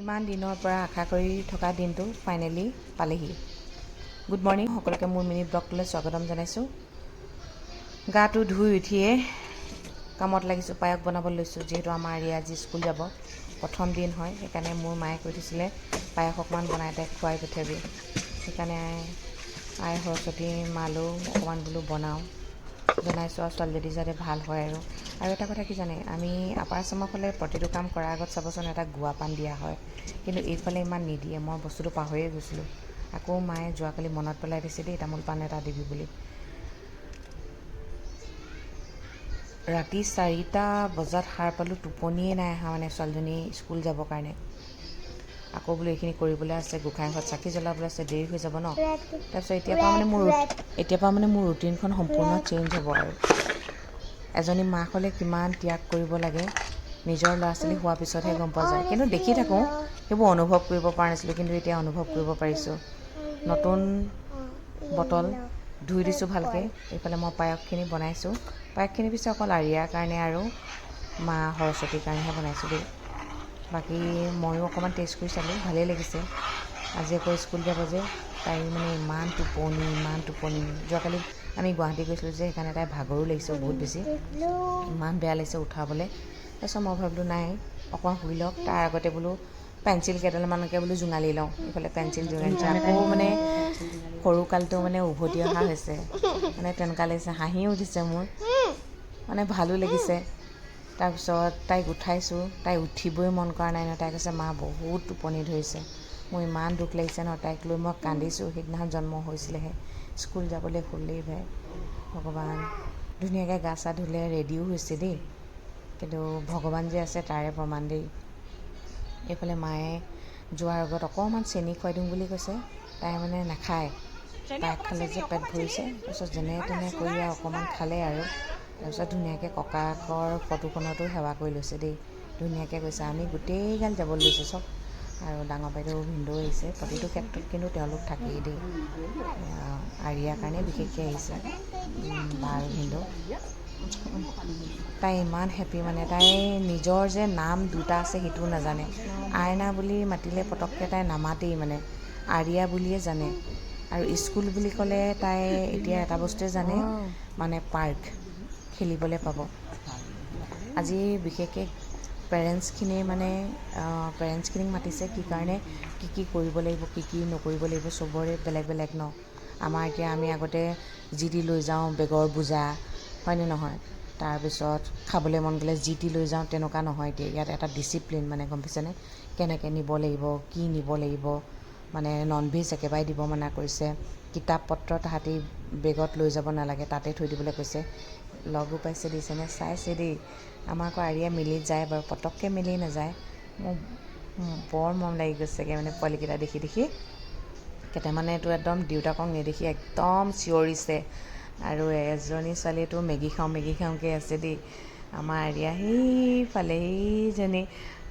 ইমান দিনৰ পৰা আশা কৰি থকা দিনটো ফাইনেলি পালেহি। গুড মৰ্ণিং সকলোকে মোৰ মিনি ব্লগটোলৈ স্বাগতম জনাইছোঁ। গাটো ধুই উঠিয়ে কামত লাগিছোঁ, পায়স বনাবলৈ লৈছোঁ। যিহেতু আমাৰ ৰিয়া আজি স্কুল যাব, প্ৰথম দিন হয়, সেইকাৰণে মোৰ মায়ে কৈ থৈছিলে পায়স অকণমান বনাই তাইক খুৱাই পঠিয়াবি। সেইকাৰণে আই সৰস্বতী মালৈও অকণমান বোলো বনাওঁ, জনাইছোঁ আৰু ছোৱালীজনী যাতে ভাল হয়। আৰু এটা কথা কি জানে, আমি আপাৰ আচামৰ ফালে প্ৰতিটো কাম কৰাৰ আগত চাবচোন এটা গুৱা পাণ দিয়া হয়, কিন্তু এইফালে ইমান নিদিয়ে। মই বস্তুটো পাহৰিয়ে গৈছিলোঁ। আকৌ মায়ে যোৱাকালি মনত পেলাই দিছে দেই, তামোল পাণ এটা দিবি বুলি। ৰাতি 4টা বজাত সাৰ পালোঁ, টোপনিয়ে নাই অহা মানে ছোৱালীজনী স্কুল যাবৰ কাৰণে। আকৌ বোলো এইখিনি কৰিবলৈ আছে, গোঁসাই ঘৰত চাকি জ্বলাবলৈ আছে, দেৰি হৈ যাব ন। তাৰপিছত এতিয়াৰ পৰা মানে মোৰ ৰুটিনখন সম্পূৰ্ণ চেঞ্জ হ'ব। আৰু এজনী মাক হ'লে কিমান ত্যাগ কৰিব লাগে, নিজৰ ল'ৰা ছোৱালী হোৱাৰ পিছতহে গম পোৱা যায়। কিন্তু দেখি থাকোঁ, সেইবোৰ অনুভৱ কৰিব পৰা নাছিলোঁ, কিন্তু এতিয়া অনুভৱ কৰিব পাৰিছোঁ। নতুন বটল ধুই দিছোঁ ভালকৈ। এইফালে মই পায়সখিনি বনাইছোঁ। পায়সখিনি পিছে অকল আৰিয়াৰ কাৰণে আৰু মা সৰস্বতীৰ কাৰণেহে বনাইছোঁ দেই। বাকী ময়ো অকণমান টেষ্ট কৰি চালোঁ, ভালেই লাগিছে। আজি আকৌ স্কুল যাব যে, তাই মানে ইমান টোপনি। যোৱাকালি আমি গুৱাহাটী গৈছিলোঁ যে, সেইকাৰণে তাই ভাগৰো লাগিছে বহুত বেছি, ইমান বেয়া লাগিছে উঠাবলৈ। তাৰপিছত মই ভাবিলোঁ নাই অকণমান শুই লওক, তাৰ আগতে বোলো পেঞ্চিল কেইডালমানকে বোলো জোঙালি লওঁ। এইফালে পেঞ্চিল জোঙালিছে, আকৌ মানে সৰুকালটো মানে উভতি অহা হৈছে, মানে তেনেকুৱা লাগিছে। হাঁহিও উঠিছে মোৰ, মানে ভালো লাগিছে। তাৰপিছত তাইক উঠাইছোঁ, তাই উঠিবই মন কৰা নাই নহয়। তাই কৈছে মা বহুত টোপনি ধৰিছে। মোৰ ইমান দুখ লাগিছে ন, তাইক লৈ মই কান্দিছোঁ। সেইদিনাখন জন্ম হৈছিলেহে, স্কুল যাবলৈ হ'লেই ভাই ভগৱান। ধুনীয়াকৈ গা চা ধুলে, ৰেডিও হৈছে দেই, কিন্তু ভগৱান যে আছে তাৰে প্ৰমাণ দেই। এইফালে মায়ে যোৱাৰ আগত অকণমান চেনি খুৱাই দিওঁ বুলি কৈছে, তাই মানে নাখায়। তাই খালে যে পেট ভৰিছে, তাৰপিছত যেনে তেনে কৰি আৰু অকণমান খালে আৰু। তাৰপিছত ধুনীয়াকৈ ককাকৰ ফটোখনতো সেৱা কৰি লৈছে দেই, ধুনীয়াকৈ কৈছে। আমি গোটেইগাল যাবলৈ লৈছোঁ চব, আৰু ডাঙৰ বাইদেউ ভিনদেউ আহিছে। প্ৰতিটো ক্ষেত্ৰত কিন্তু তেওঁলোক থাকেই দেই। আৰিয়াৰ কাৰণে বিশেষকৈ আহিছে বা আৰু ভিনদেউ। তাই ইমান হেপী, মানে তাই নিজৰ যে নাম দুটা আছে সেইটোও নাজানে। আইনা বুলি মাতিলে পটককৈ তাই নামাতেই, মানে আৰিয়া বুলিয়ে জানে। আৰু স্কুল বুলি ক'লে তাই এতিয়া এটা বস্তুৱে জানে, মানে পাৰ্ক খেলিবলৈ পাব। আজি বিশেষকৈ পেৰেণ্টছখিনিক মাতিছে কি কাৰণে, কি কৰিব লাগিব, কি নকৰিব লাগিব, চবৰে বেলেগ বেলেগ ন। আমাৰ এতিয়া আমি আগতে যি টি লৈ যাওঁ, বেগৰ বোজা হয়নে নহয়। তাৰপিছত খাবলৈ মন গ'লে যি টি লৈ যাওঁ, তেনেকুৱা নহয় এতিয়া। ইয়াত এটা ডিচিপ্লিন, মানে গম পাইছেনে, কেনেকৈ নিব লাগিব, কি নিব লাগিব। মানে ননভেজ একেবাৰে দিব মানা কৰিছে। কিতাপ পত্ৰ তাহাঁতি বেগত লৈ যাব নালাগে, তাতে থৈ দিবলৈ কৈছে। লগো পাইছে দিছেনে, চাইছে দেই। আমাৰ আকৌ আৰিয়া মিলি যায় বাৰু, পটককৈ মিলি নাযায়। মোৰ বৰ মৰম লাগি গৈছেগৈ মানে পোৱালিকেইটা দেখি। কেইটামানেতো একদম দেউতাকক নেদেখি একদম চিঞৰিছে, আৰু এজনী ছোৱালীটো মেগী খাওঁকৈ আছে দেই। আমাৰ আৰিয়া সেইফালে সেইজনী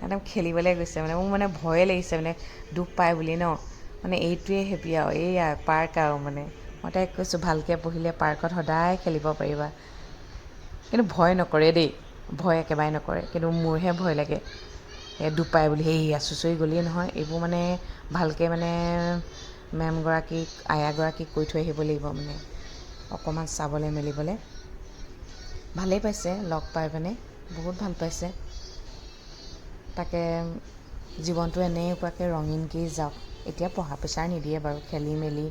একদম খেলিবলৈ গৈছে। মানে মোৰ মানে ভয়ে লাগিছে, মানে দুখ পায় বুলি ন। মানে এইটোৱে হেপী আৰু, এইয়া পাৰ্ক আৰু। মানে মই তাইক কৈছোঁ ভালকৈ পঢ়িলে পাৰ্কত সদায় খেলিব পাৰিবা। কিন্তু ভয় নকৰে দেই, ভয় একেবাৰে নকৰে। কিন্তু মোৰহে ভয় লাগে, দুখ পায় বুলি। চুঁচৰি গ'লেই নহয়, এইবোৰ মানে ভালকৈ মানে মেমগৰাকীক, আয়াগৰাকীক কৈ থৈ আহিব লাগিব, মানে অকণমান চাবলৈ মেলিবলৈ। ভালেই পাইছে লগ পাই পিনে, বহুত ভাল পাইছে। তাকে জীৱনটো এনেকুৱাকৈ ৰঙীনকৈ যাওক। এতিয়া পঢ়া প্ৰেছাৰ নিদিয়ে বাৰু, খেলি মেলি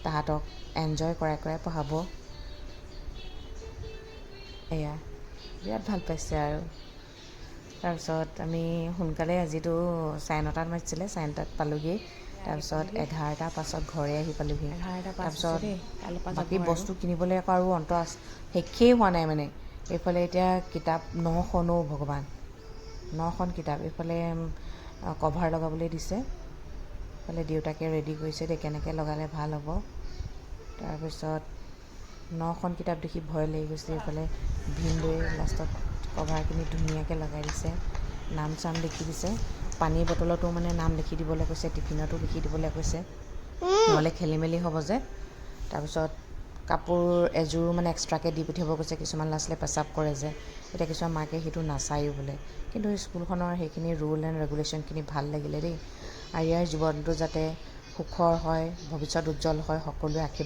তাহাঁতক এনজয় কৰাই পঢ়াব। এয়া বিৰাট ভাল পাইছে আৰু। তাৰপিছত আমি সোনকালে, আজিতো 9:30 মাতিছিলে, 9:30 পালোঁগৈ। তাৰপিছত 11টাৰ পাছত ঘৰে আহি পালোঁহি। তাৰপিছত বাকী বস্তু কিনিবলৈ আৰু অন্ত শেষেই হোৱা নাই মানে। এইফালে এতিয়া কিতাপ 9খনো, ভগৱান 9খন কিতাপ। এইফালে কভাৰ লগাবলৈ দিছে, এইফালে দেউতাকে ৰেডি কৰিছে দেই, কেনেকৈ লগালে ভাল হ'ব। তাৰপিছত 9খন কিতাপ দেখি ভয় লাগি গৈছে। এইফালে ভিনদেউৱে লাষ্টত কভাৰখিনি ধুনীয়াকৈ লগাই দিছে, নাম চাম লিখি দিছে। পানীৰ বটলতো মানে নাম লিখি দিবলৈ কৈছে, টিফিনতো লিখি দিবলৈ কৈছে, নহ'লে খেলি মেলি হ'ব যে। তাৰপিছত কাপোৰ এযোৰো মানে এক্সট্ৰাকৈ দি পঠিয়াব কৈছে, কিছুমান ল'ৰা ছোৱালীয়ে পেচাব কৰে যে, এতিয়া কিছুমান মাকে সেইটো নাচায়ো বোলে। কিন্তু স্কুলখনৰ সেইখিনি ৰুল এণ্ড ৰেগুলেশ্যনখিনি ভাল লাগিলে দেই। আৰিয়াৰ জীৱনটো যাতে সুখৰ হয়, ভৱিষ্যত উজ্জ্বল হয়, সকলোৱে আশীৰ্বাদ